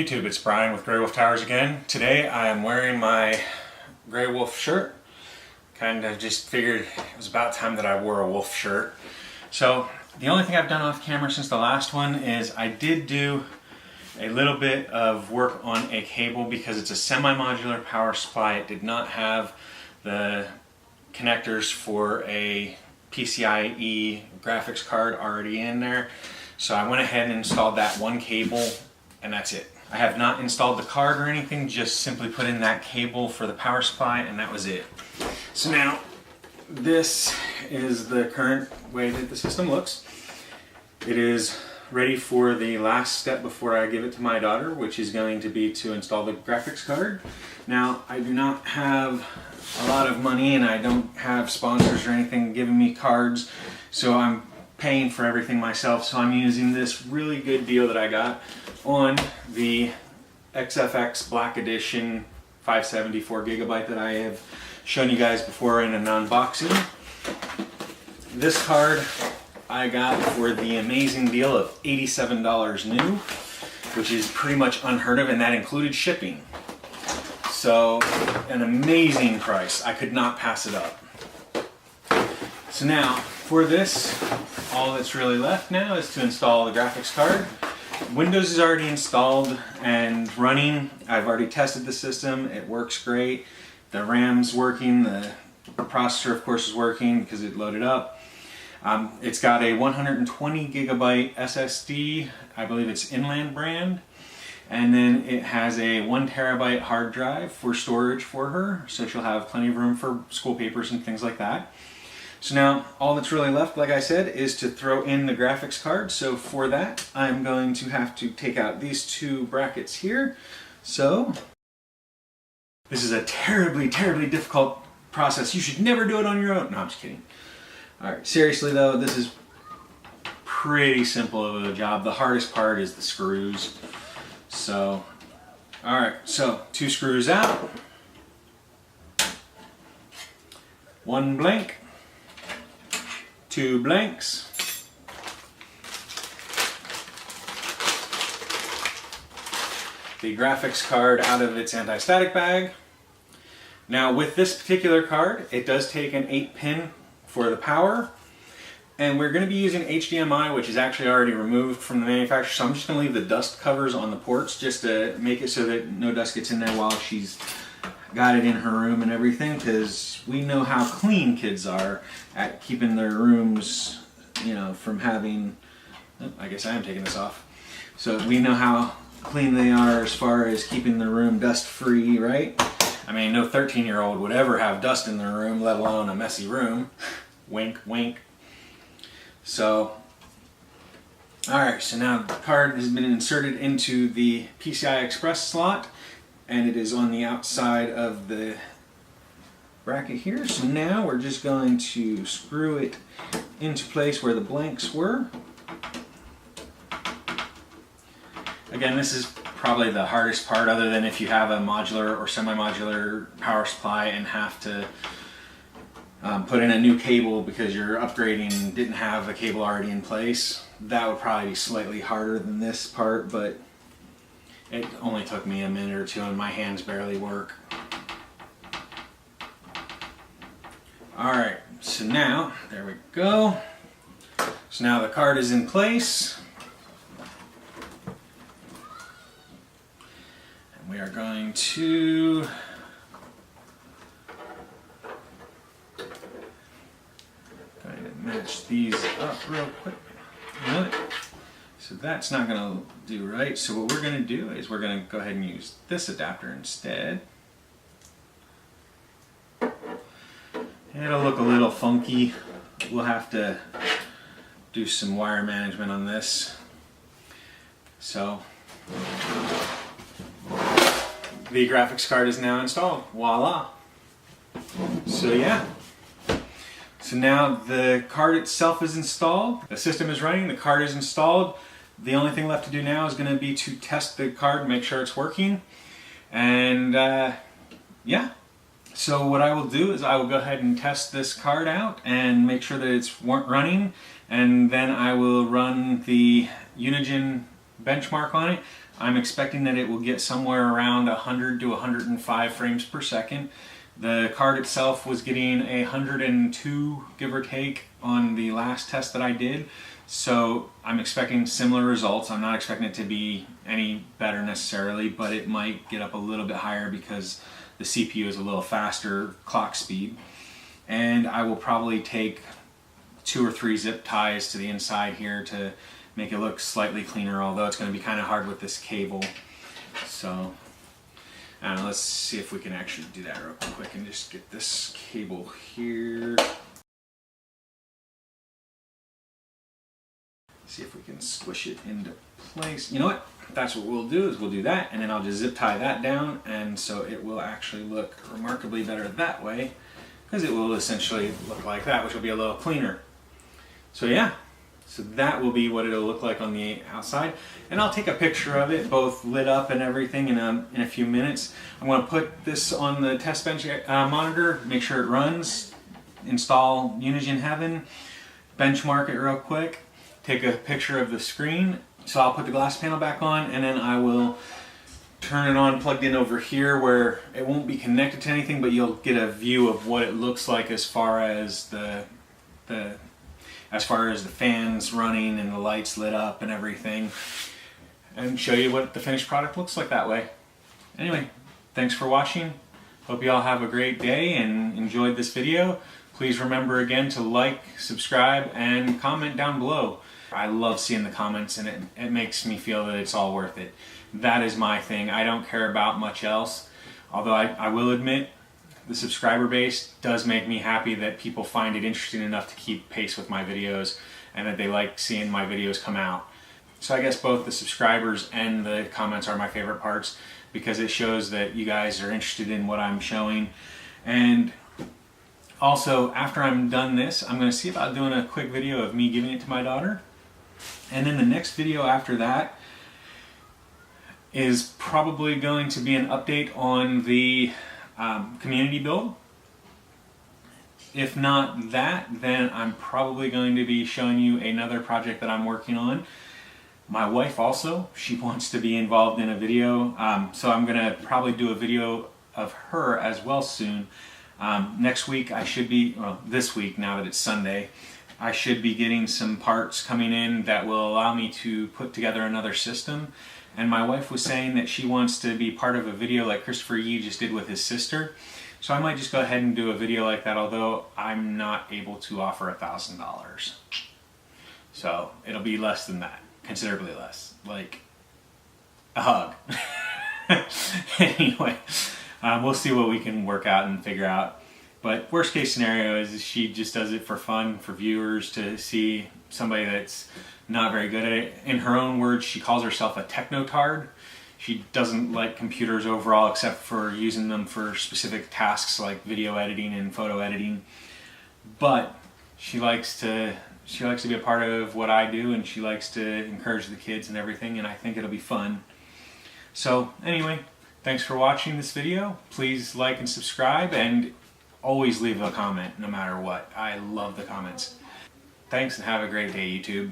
YouTube, it's Brian with GreyWolf Towers again. Today I am wearing my GreyWolf shirt. Kind of just figured it was about time that I wore a wolf shirt. So the only thing I've done off camera since the last one is I did do a little bit of work on a cable because it's a semi-modular power supply. It did not have the connectors for a PCIe graphics card already in there. So I went ahead and installed that one cable and that's it. I have not installed the card or anything, just simply put in that cable for the power supply and that was it. So now this is the current way that the system looks. It is ready for the last step before I give it to my daughter, which is going to be to install the graphics card. Now I do not have a lot of money and I don't have sponsors or anything giving me cards, so I'm paying for everything myself. So I'm using this really good deal that I got on the XFX Black Edition 574 gigabyte that I have shown you guys before in an unboxing. This card I got for the amazing deal of $87 new, which is pretty much unheard of, and that included shipping. So an amazing price. I could not pass it up. So now for this, all that's really left now is to install the graphics card. Windows is already installed and running. I've already tested the system. It works great. The RAM's working. The processor, of course, is working because it loaded up. It's got a 120 gigabyte SSD. I believe it's Inland brand. And then it has a 1 terabyte hard drive for storage for her. So she'll have plenty of room for school papers and things like that. So now all that's really left, like I said, is to throw in the graphics card. So for that, I'm going to have to take out these two brackets here. So this is a terribly, terribly difficult process. You should never do it on your own. No, I'm just kidding. All right, seriously though, this is pretty simple of a job. The hardest part is the screws. So, all right, so 2 screws out, 1 blank, 2 blanks, the graphics card out of its anti-static bag. Now with this particular card, it does take an 8-pin for the power, and we're going to be using HDMI, which is actually already removed from the manufacturer, so I'm just going to leave the dust covers on the ports just to make it so that no dust gets in there while she's got it in her room and everything, because we know how clean kids are at keeping their rooms, you know, from having, I guess I am taking this off. So we know how clean they are as far as keeping their room dust free, right? I mean, no 13-year-old would ever have dust in their room, let alone a messy room. Wink, wink. So, alright, so now the card has been inserted into the PCI Express slot, and it is on the outside of the bracket here. So now we're just going to screw it into place where the blanks were. Again, this is probably the hardest part, other than if you have a modular or semi-modular power supply and have to put in a new cable because you're upgrading and didn't have a cable already in place. That would probably be slightly harder than this part, but it only took me a minute or two and my hands barely work. Alright, so now, there we go. So now the card is in place. And we are going to match these up real quick. So that's not going to do right. So what we're going to do is we're going to go ahead and use this adapter instead. It'll look a little funky. We'll have to do some wire management on this. So the graphics card is now installed. Voila. So yeah. So now the card itself is installed, the system is running, the card is installed. The only thing left to do now is going to be to test the card, make sure it's working. And yeah, so what I will do is I will go ahead and test this card out and make sure that it's running, and then I will run the Unigen benchmark on it. I'm expecting that it will get somewhere around 100 to 105 frames per second. The card itself was getting 102, give or take, on the last test that I did. So I'm expecting similar results. I'm not expecting it to be any better necessarily, but it might get up a little bit higher because the CPU is a little faster clock speed. And I will probably take 2 or 3 zip ties to the inside here to make it look slightly cleaner, although it's going to be kind of hard with this cable. So I don't know, let's see if we can actually do that real quick and just get this cable here. See if we can squish it into place. You know what? That's what we'll do, is we'll do that, and then I'll just zip tie that down, and so it will actually look remarkably better that way, because it will essentially look like that, which will be a little cleaner. So yeah, so that will be what it'll look like on the outside, and I'll take a picture of it, both lit up and everything, in a few minutes. I'm going to put this on the test bench monitor, make sure it runs, install Unigine Heaven, benchmark it real quick, take a picture of the screen. So I'll put the glass panel back on, and then I will turn it on plugged in over here where it won't be connected to anything, but you'll get a view of what it looks like as far as the fans running and the lights lit up and everything, and show you what the finished product looks like that way. Anyway, thanks for watching. Hope you all have a great day and enjoyed this video. Please remember again to like, subscribe, and comment down below. I love seeing the comments, and it makes me feel that it's all worth it. That is my thing. I don't care about much else. Although I will admit, the subscriber base does make me happy that people find it interesting enough to keep pace with my videos, and that they like seeing my videos come out. So I guess both the subscribers and the comments are my favorite parts, because it shows that you guys are interested in what I'm showing. And also, after I'm done this, I'm going to see about doing a quick video of me giving it to my daughter. And then the next video after that is probably going to be an update on the community build. If not that, then I'm probably going to be showing you another project that I'm working on. My wife also, she wants to be involved in a video, so I'm going to probably do a video of her as well soon. Next week I should be, well, this week now that it's Sunday, I should be getting some parts coming in that will allow me to put together another system. And my wife was saying that she wants to be part of a video like Christopher Yee just did with his sister. So I might just go ahead and do a video like that, although I'm not able to offer $1,000. So it'll be less than that, considerably less, like a hug. Anyway, we'll see what we can work out and figure out. But worst case scenario is she just does it for fun, for viewers to see somebody that's not very good at it. In her own words, she calls herself a technotard. She doesn't like computers overall, except for using them for specific tasks like video editing and photo editing. But she likes to be a part of what I do, and she likes to encourage the kids and everything, and I think it'll be fun. So anyway, thanks for watching this video. Please like and subscribe, and always leave a comment no matter what. I love the comments. Thanks, and have a great day, YouTube.